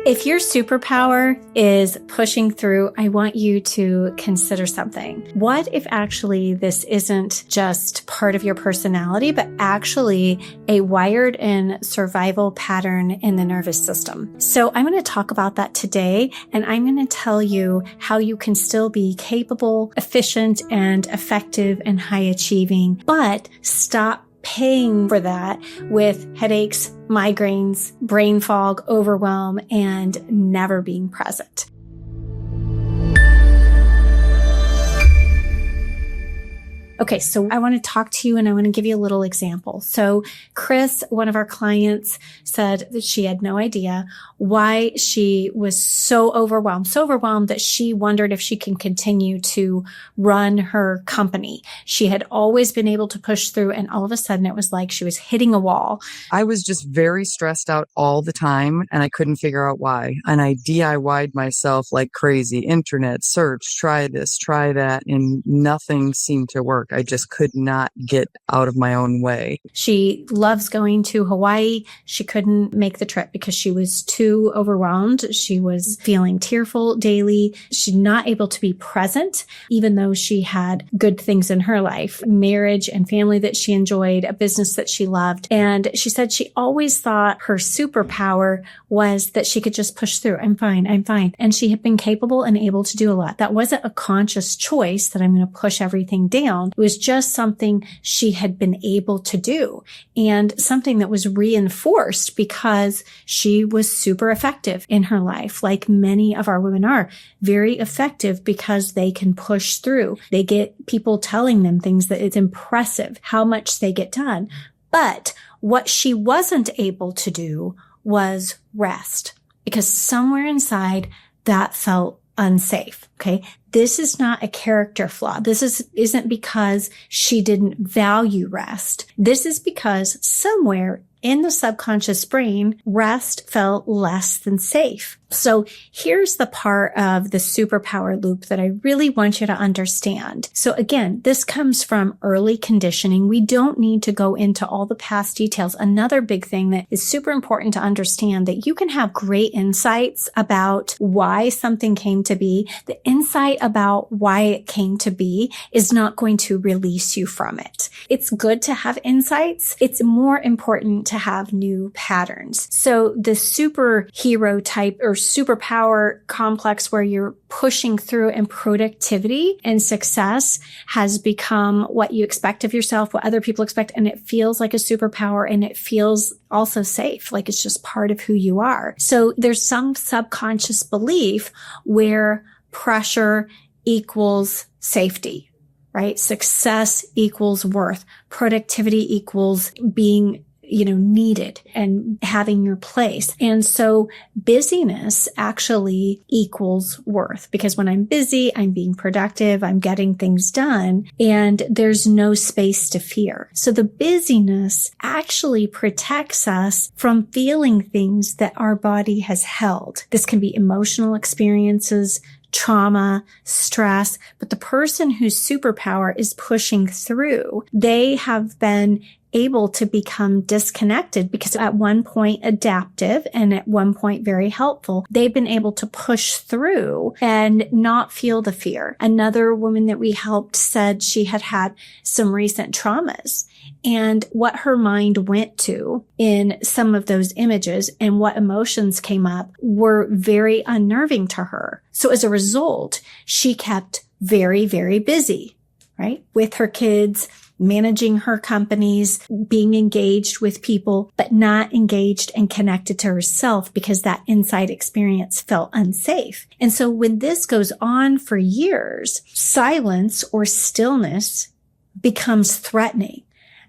If your superpower is pushing through, I want you to consider something. What if actually this isn't just part of your personality, but actually a wired in survival pattern in the nervous system? So I'm going to talk about that today, and I'm going to tell you how you can still be capable, efficient, and effective and high achieving, but stop paying for that with headaches, migraines, brain fog, overwhelm, and never being present. Okay, so I want to talk to you and I want to give you a little example. So Khris, one of our clients, said that she had no idea why she was so overwhelmed that she wondered if she can continue to run her company. She had always been able to push through, and all of a sudden it was like she was hitting a wall. I was just very stressed out all the time and I couldn't figure out why. And I DIY'd myself like crazy. Internet search, try this, try that, and nothing seemed to work. I just could not get out of my own way. She loves going to Hawaii. She couldn't make the trip because she was too overwhelmed. She was feeling tearful daily. She's not able to be present, even though she had good things in her life, marriage and family that she enjoyed, a business that she loved. And she said she always thought her superpower was that she could just push through. I'm fine. And she had been capable and able to do a lot. That wasn't a conscious choice that I'm going to push everything down. It was just something she had been able to do, and something that was reinforced because she was super effective in her life. Like many of our women are very effective because they can push through. They get people telling them things that it's impressive how much they get done. But what she wasn't able to do was rest, because somewhere inside that felt unsafe. Okay. This is not a character flaw. This isn't because she didn't value rest. This is because somewhere in the subconscious brain, rest felt less than safe. So here's the part of the superpower loop that I really want you to understand. So again, this comes from early conditioning. We don't need to go into all the past details. Another big thing that is super important to understand, that you can have great insights about why something came to be. The insight about why it came to be is not going to release you from it. It's good to have insights. It's more important to have new patterns. So the superhero type or superpower complex where you're pushing through and productivity and success has become what you expect of yourself, what other people expect. And it feels like a superpower, and it feels also safe. Like it's just part of who you are. So there's some subconscious belief where pressure equals safety, right? Success equals worth. Productivity equals being needed and having your place. And so busyness actually equals worth, because when I'm busy, I'm being productive, I'm getting things done, and there's no space to fear. So the busyness actually protects us from feeling things that our body has held. This can be emotional experiences, trauma, stress, but the person whose superpower is pushing through, they have been able to become disconnected because at one point adaptive and at one point very helpful. They've been able to push through and not feel the fear. Another woman that we helped said she had had some recent traumas, and what her mind went to in some of those images and what emotions came up were very unnerving to her. So as a result, she kept very, very busy, right? With her kids, managing her companies, being engaged with people, but not engaged and connected to herself because that inside experience felt unsafe. And so when this goes on for years, silence or stillness becomes threatening,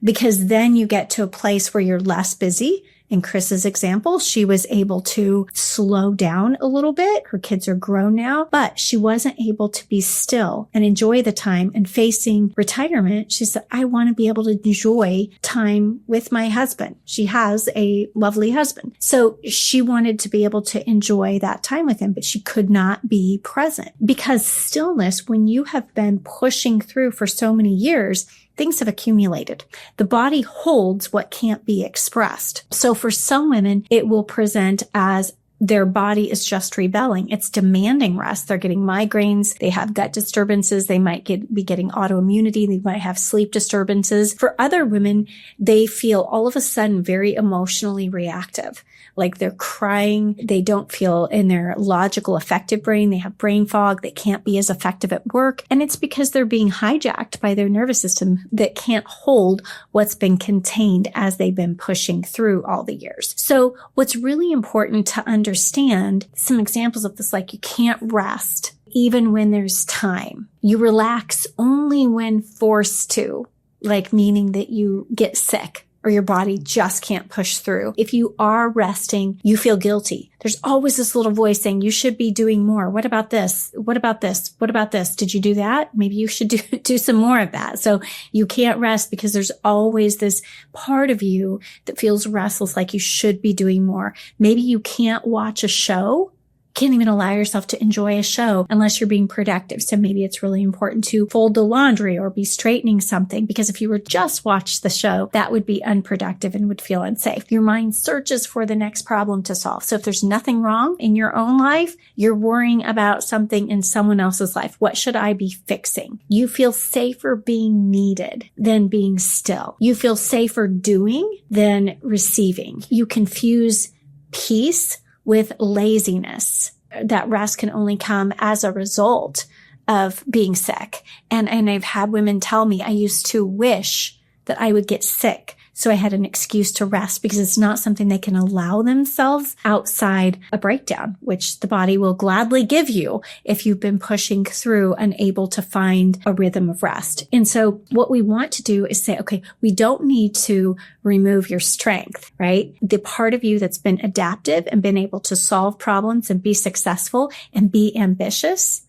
because then you get to a place where you're less busy. In Chris's example, she was able to slow down a little bit. Her kids are grown now, but she wasn't able to be still and enjoy the time. And facing retirement, she said, I want to be able to enjoy time with my husband. She has a lovely husband. So she wanted to be able to enjoy that time with him, but she could not be present because stillness, when you have been pushing through for so many years, things have accumulated. The body holds what can't be expressed. So for some women, it will present as their body is just rebelling. It's demanding rest. They're getting migraines. They have gut disturbances. They might be getting autoimmunity. They might have sleep disturbances. For other women, they feel all of a sudden very emotionally reactive. Like they're crying. They don't feel in their logical, effective brain. They have brain fog. They can't be as effective at work. And it's because they're being hijacked by their nervous system that can't hold what's been contained as they've been pushing through all the years. So what's really important to understand, some examples of this, like you can't rest even when there's time. You relax only when forced to, like meaning that you get sick or your body just can't push through. If you are resting, you feel guilty. There's always this little voice saying, you should be doing more. What about this? What about this? What about this? Did you do that? Maybe you should do some more of that. So you can't rest because there's always this part of you that feels restless, like you should be doing more. Maybe you can't watch a show. Can't even allow yourself to enjoy a show unless you're being productive. So maybe it's really important to fold the laundry or be straightening something, because if you were just watch the show, that would be unproductive and would feel unsafe. Your mind searches for the next problem to solve. So if there's nothing wrong in your own life, you're worrying about something in someone else's life. What should I be fixing? You feel safer being needed than being still. You feel safer doing than receiving. You confuse peace with laziness. That rest can only come as a result of being sick. And I've had women tell me, I used to wish that I would get sick so I had an excuse to rest, because it's not something they can allow themselves outside a breakdown, which the body will gladly give you if you've been pushing through, unable to find a rhythm of rest. And so what we want to do is say, okay, we don't need to remove your strength, right? The part of you that's been adaptive and been able to solve problems and be successful and be ambitious,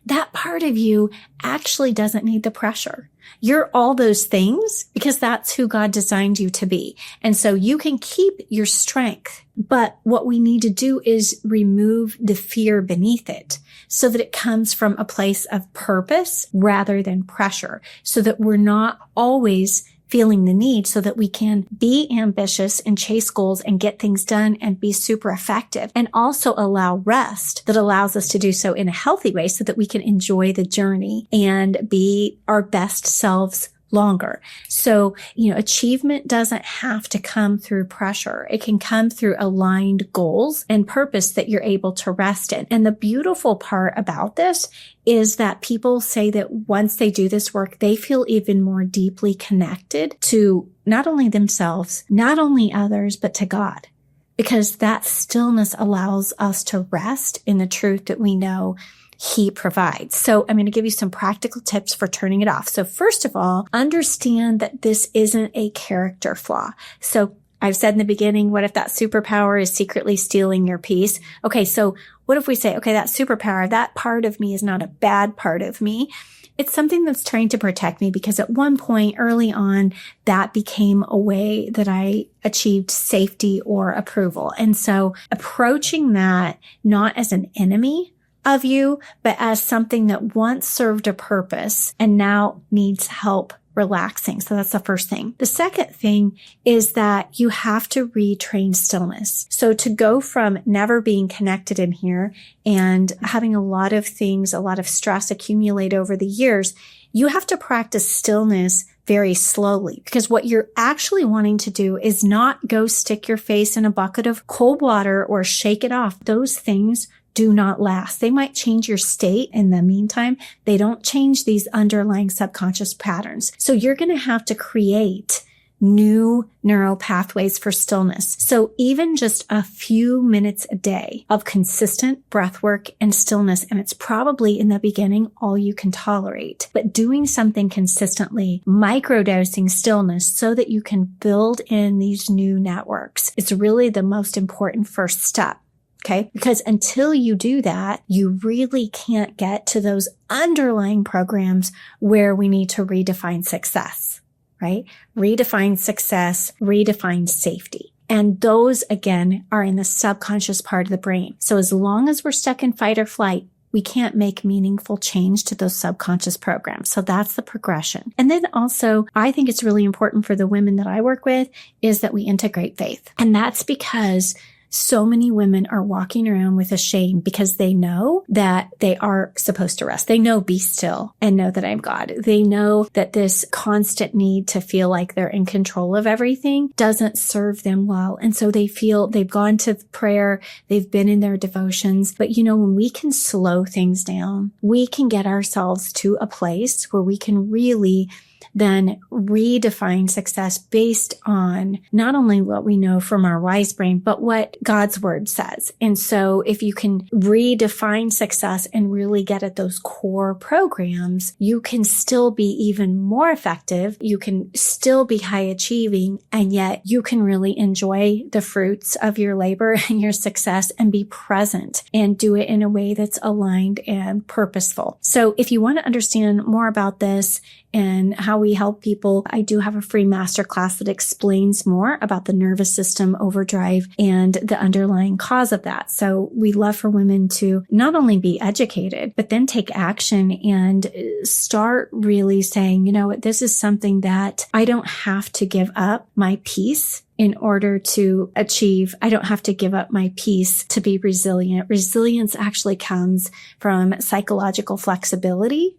that part of you actually doesn't need the pressure. You're all those things because that's who God designed you to be. And so you can keep your strength, but what we need to do is remove the fear beneath it so that it comes from a place of purpose rather than pressure, so that we're not always feeling the need, so that we can be ambitious and chase goals and get things done and be super effective, and also allow rest that allows us to do so in a healthy way so that we can enjoy the journey and be our best selves longer. So, achievement doesn't have to come through pressure. It can come through aligned goals and purpose that you're able to rest in. And the beautiful part about this is that people say that once they do this work, they feel even more deeply connected to not only themselves, not only others, but to God, because that stillness allows us to rest in the truth that we know He provides. So I'm going to give you some practical tips for turning it off. So first of all, understand that this isn't a character flaw. So I've said in the beginning, what if that superpower is secretly stealing your peace? Okay, so what if we say, okay, that superpower, that part of me is not a bad part of me. It's something that's trying to protect me, because at one point early on, that became a way that I achieved safety or approval. And so approaching that not as an enemy of you, but as something that once served a purpose and now needs help relaxing. So that's the first thing. The second thing is that you have to retrain stillness. So to go from never being connected in here and having a lot of things, a lot of stress accumulate over the years, you have to practice stillness very slowly, because what you're actually wanting to do is not go stick your face in a bucket of cold water or shake it off. Those things do not last. They might change your state in the meantime. They don't change these underlying subconscious patterns. So you're going to have to create new neural pathways for stillness. So even just a few minutes a day of consistent breath work and stillness, and it's probably in the beginning all you can tolerate, but doing something consistently, microdosing stillness so that you can build in these new networks, it's really the most important first step. Okay. Because until you do that, you really can't get to those underlying programs where we need to redefine success, right? Redefine success, redefine safety. And those, again, are in the subconscious part of the brain. So as long as we're stuck in fight or flight, we can't make meaningful change to those subconscious programs. So that's the progression. And then also, I think it's really important for the women that I work with is that we integrate faith. And that's because So many women are walking around with a shame because they know that they are supposed to rest. They know be still and know that I'm God. They know that this constant need to feel like they're in control of everything doesn't serve them well. And so they feel they've gone to prayer, they've been in their devotions. But when we can slow things down, we can get ourselves to a place where we can really then redefine success based on not only what we know from our wise brain, but what God's word says. And so if you can redefine success and really get at those core programs, you can still be even more effective. You can still be high achieving, and yet you can really enjoy the fruits of your labor and your success and be present and do it in a way that's aligned and purposeful. So if you want to understand more about this and how we help people, I do have a free masterclass that explains more about the nervous system overdrive and the underlying cause of that. So we love for women to not only be educated, but then take action and start really saying, this is something that I don't have to give up my peace in order to achieve. I don't have to give up my peace to be resilient. Resilience actually comes from psychological flexibility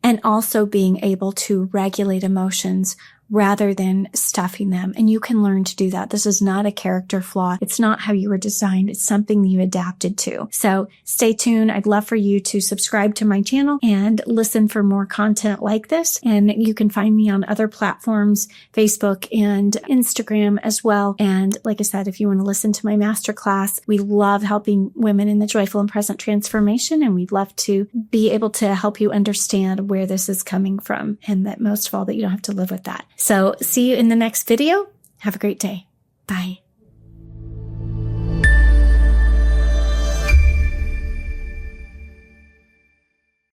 and also being able to regulate emotions rather than stuffing them. And you can learn to do that. This is not a character flaw. It's not how you were designed. It's something you adapted to. So stay tuned. I'd love for you to subscribe to my channel and listen for more content like this. And you can find me on other platforms, Facebook and Instagram as well. And like I said, if you want to listen to my masterclass, we love helping women in the joyful and present transformation. And we'd love to be able to help you understand where this is coming from. And that most of all, that you don't have to live with that. So see you in the next video. Have a great day. Bye.